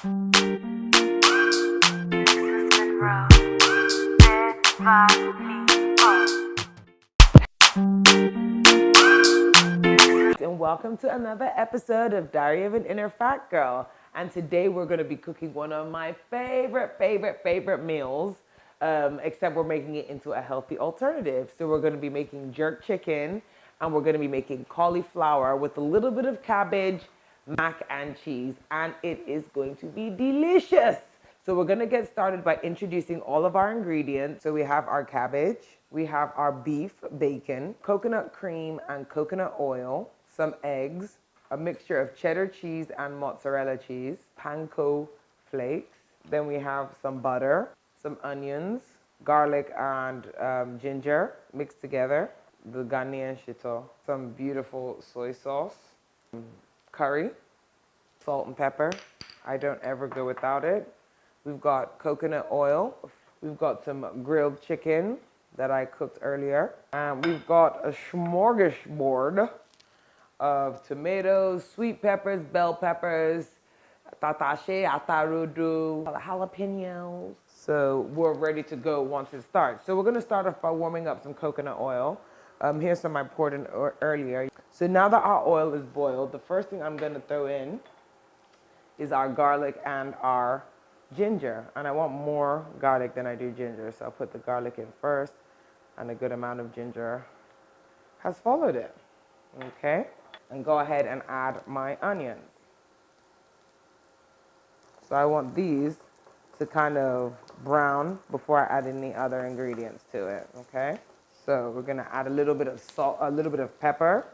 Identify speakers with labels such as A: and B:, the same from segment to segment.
A: And welcome to another episode of Diary of an Inner Fat Girl. And today we're going to be cooking one of my favorite meals, except we're making it into a healthy alternative. So we're going to be making jerk chicken, and we're going to be making cauliflower with a little bit of cabbage, mac and cheese, and it is going to be delicious. So we're gonna get started by introducing all of our ingredients. So we have our cabbage, we have our beef, bacon, coconut cream and coconut oil, some eggs, a mixture of cheddar cheese and mozzarella cheese, panko flakes. Then we have some butter, some onions, garlic and ginger mixed together, the Ghanaian shito, some beautiful soy sauce, curry, salt and pepper. I don't ever go without it. We've got coconut oil. We've got some grilled chicken that I cooked earlier. And we've got a smorgasbord of tomatoes, sweet peppers, bell peppers, tatache, atarudu, jalapenos. So we're ready to go once it starts. So we're gonna start off by warming up some coconut oil. Here's some I poured in earlier. So now that our oil is boiled, the first thing I'm gonna throw in is our garlic and our ginger. And I want more garlic than I do ginger, so I'll put the garlic in first, and a good amount of ginger has followed it. Okay? And go ahead and add my onions. So I want these to kind of brown before I add any other ingredients to it, okay? So we're gonna add a little bit of salt, a little bit of pepper.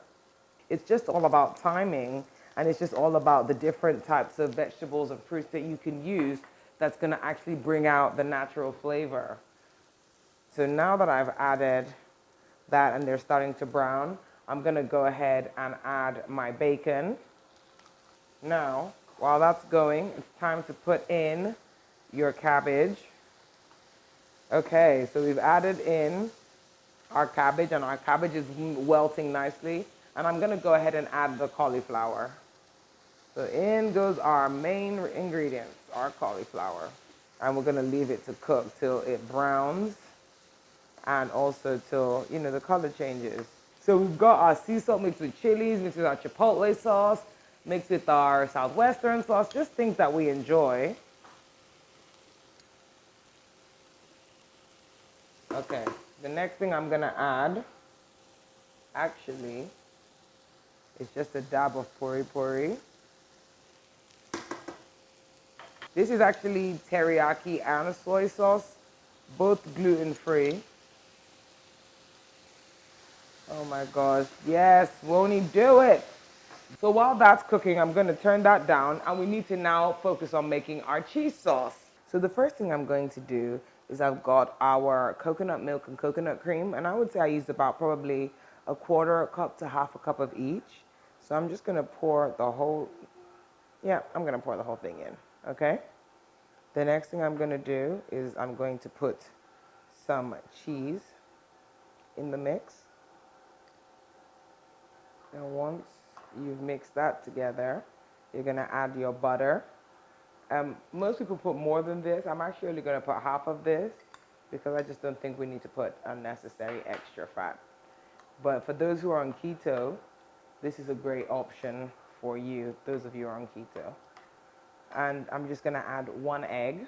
A: It's just all about timing, and it's just all about the different types of vegetables and fruits that you can use that's gonna actually bring out the natural flavor. So now that I've added that and they're starting to brown, I'm gonna go ahead and add my bacon. Now, while that's going, it's time to put in your cabbage. Okay, so we've added in our cabbage, and our cabbage is welting nicely. And I'm gonna go ahead and add the cauliflower. So in goes our main ingredients, our cauliflower. And we're gonna leave it to cook till it browns, and also till, you know, the color changes. So we've got our sea salt mixed with chilies, mixed with our chipotle sauce, mixed with our southwestern sauce, just things that we enjoy. Okay, the next thing I'm gonna add, actually, is just a dab of pori pori. This is actually teriyaki and a soy sauce, both gluten-free. Oh my gosh, yes, won't he do it? So while that's cooking, I'm gonna turn that down, and we need to now focus on making our cheese sauce. So the first thing I'm going to do is I've got our coconut milk and coconut cream, and I would say I used about probably a quarter cup to half a cup of each. So I'm just gonna pour the whole, I'm gonna pour the whole thing in, okay? The next thing I'm gonna do is I'm going to put some cheese in the mix. And once you've mixed that together, you're gonna add your butter. Most people put more than this. I'm actually only gonna put half of this because I just don't think we need to put unnecessary extra fat. But for those who are on keto, this is a great option for you, those of you who are on keto. And I'm just gonna add 1 egg.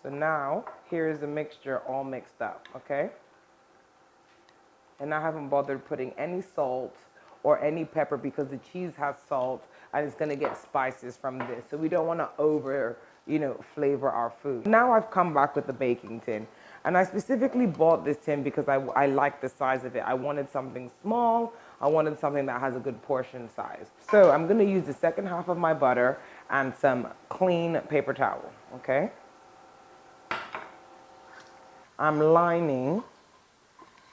A: So now, here is the mixture all mixed up, okay? And I haven't bothered putting any salt or any pepper because the cheese has salt and it's gonna get spices from this. So we don't wanna over, flavor our food. Now I've come back with the baking tin. And I specifically bought this tin because I like the size of it. I wanted something small. I wanted something that has a good portion size. So I'm gonna use the second half of my butter and some clean paper towel, okay? I'm lining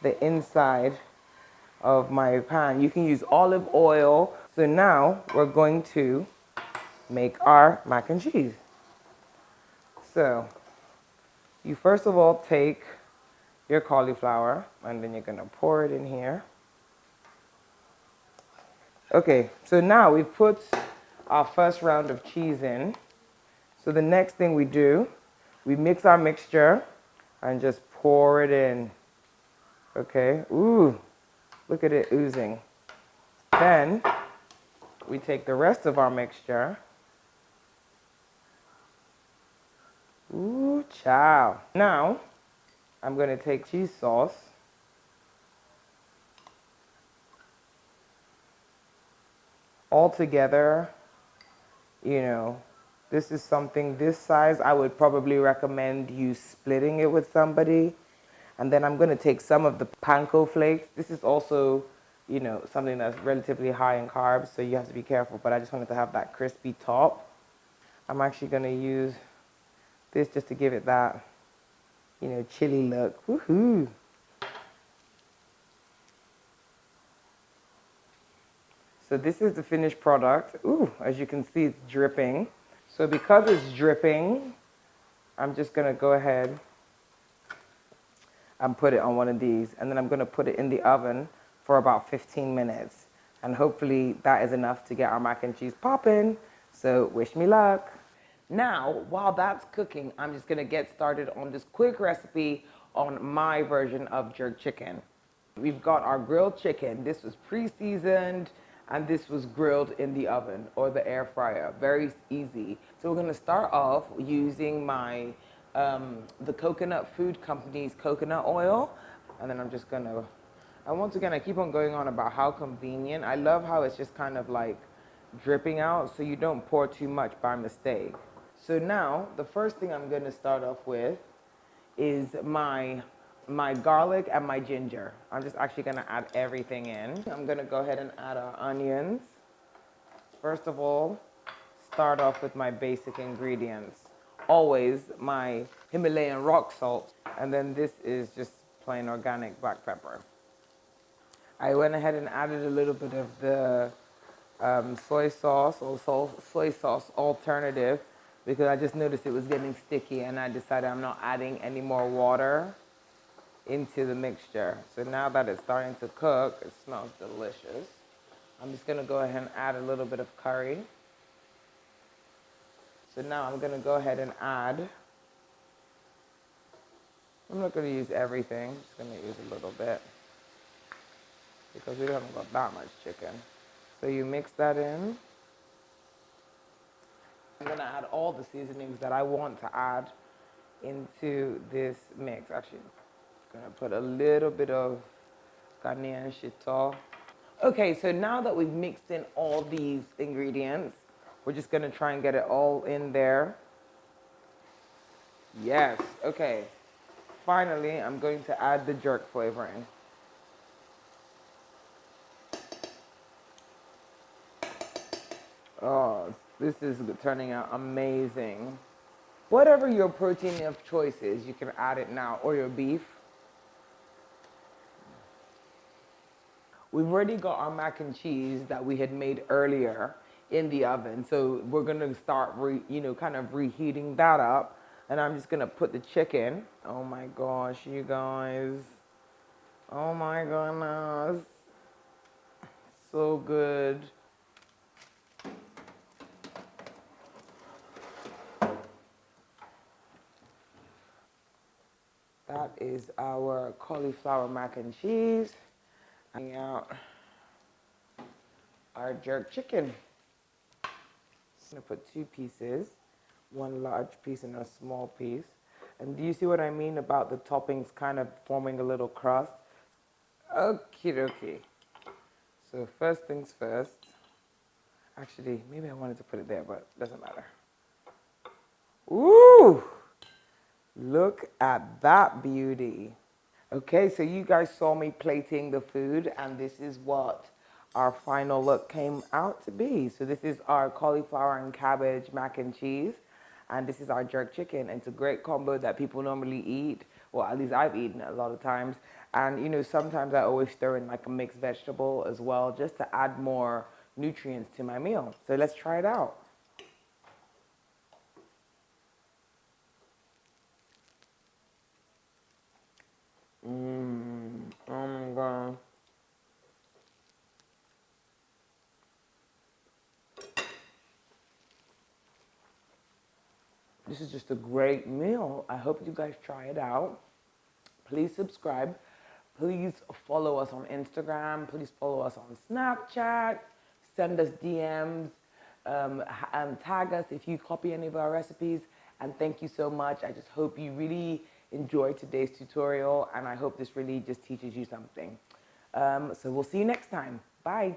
A: the inside of my pan. You can use olive oil. So now we're going to make our mac and cheese. So you first of all take your cauliflower, and then you're gonna pour it in here. Okay, so now we've put our first round of cheese in. So the next thing we do, we mix our mixture and just pour it in. Okay, ooh, look at it oozing. Then we take the rest of our mixture. Ooh, chow. Now, I'm gonna take cheese sauce. All together, you know, this is something this size, I would probably recommend you splitting it with somebody. And then I'm gonna take some of the panko flakes. This is also, you know, something that's relatively high in carbs, so you have to be careful, but I just wanted to have that crispy top. I'm actually gonna use this just to give it that, you know, chili look. Woohoo! So this is the finished product. Ooh, as you can see, it's dripping. So because it's dripping, I'm just gonna go ahead and put it on one of these, and then I'm gonna put it in the oven for about 15 minutes. And hopefully that is enough to get our mac and cheese popping. So wish me luck. Now, while that's cooking, I'm just gonna get started on this quick recipe on my version of jerk chicken. We've got our grilled chicken. This was pre-seasoned and this was grilled in the oven or the air fryer. Very easy. So we're gonna start off using my, the Coconut Food Company's coconut oil. And then I'm just gonna, and once again, I keep on going on about how convenient. I love how it's just kind of like dripping out so you don't pour too much by mistake. So now, the first thing I'm gonna start off with is my garlic and my ginger. I'm just actually gonna add everything in. I'm gonna go ahead and add our onions. First of all, start off with my basic ingredients. Always my Himalayan rock salt, and then this is just plain organic black pepper. I went ahead and added a little bit of the soy sauce or soy sauce alternative because I just noticed it was getting sticky and I decided I'm not adding any more water into the mixture. So now that it's starting to cook, it smells delicious. I'm just gonna go ahead and add a little bit of curry. So now I'm gonna go ahead and add, I'm not gonna use everything, I'm just gonna use a little bit because we haven't got that much chicken. So you mix that in. I'm gonna add all the seasonings that I want to add into this mix. Actually, I'm gonna put a little bit of Ghanaian shito. Okay, so now that we've mixed in all these ingredients, we're just gonna try and get it all in there. Yes, okay. Finally, I'm going to add the jerk flavoring. Oh, this is turning out amazing. Whatever your protein of choice is, you can add it now, or your beef. We've already got our mac and cheese that we had made earlier in the oven. So we're gonna start, kind of reheating that up. And I'm just gonna put the chicken. Oh my gosh, you guys. Oh my goodness. So good. That is our cauliflower mac and cheese. Bring out our jerk chicken. I'm gonna put two pieces, one large piece and a small piece. And do you see what I mean about the toppings kind of forming a little crust? Okie dokie. So first things first. Actually, maybe I wanted to put it there, but it doesn't matter. Ooh! Look at that beauty. Okay, so you guys saw me plating the food, and this is what our final look came out to be. So this is our cauliflower and cabbage mac and cheese, and this is our jerk chicken. And it's a great combo that people normally eat, well, at least I've eaten it a lot of times. And sometimes I always throw in like a mixed vegetable as well, just to add more nutrients to my meal. So let's try it out. Oh my God. This is just a great meal. I hope you guys try it out. Please subscribe. Please follow us on Instagram. Please follow us on Snapchat. Send us DMs. Tag us if you copy any of our recipes. And thank you so much. I just hope you really enjoyed today's tutorial, and I hope this really just teaches you something. So we'll see you next time. Bye.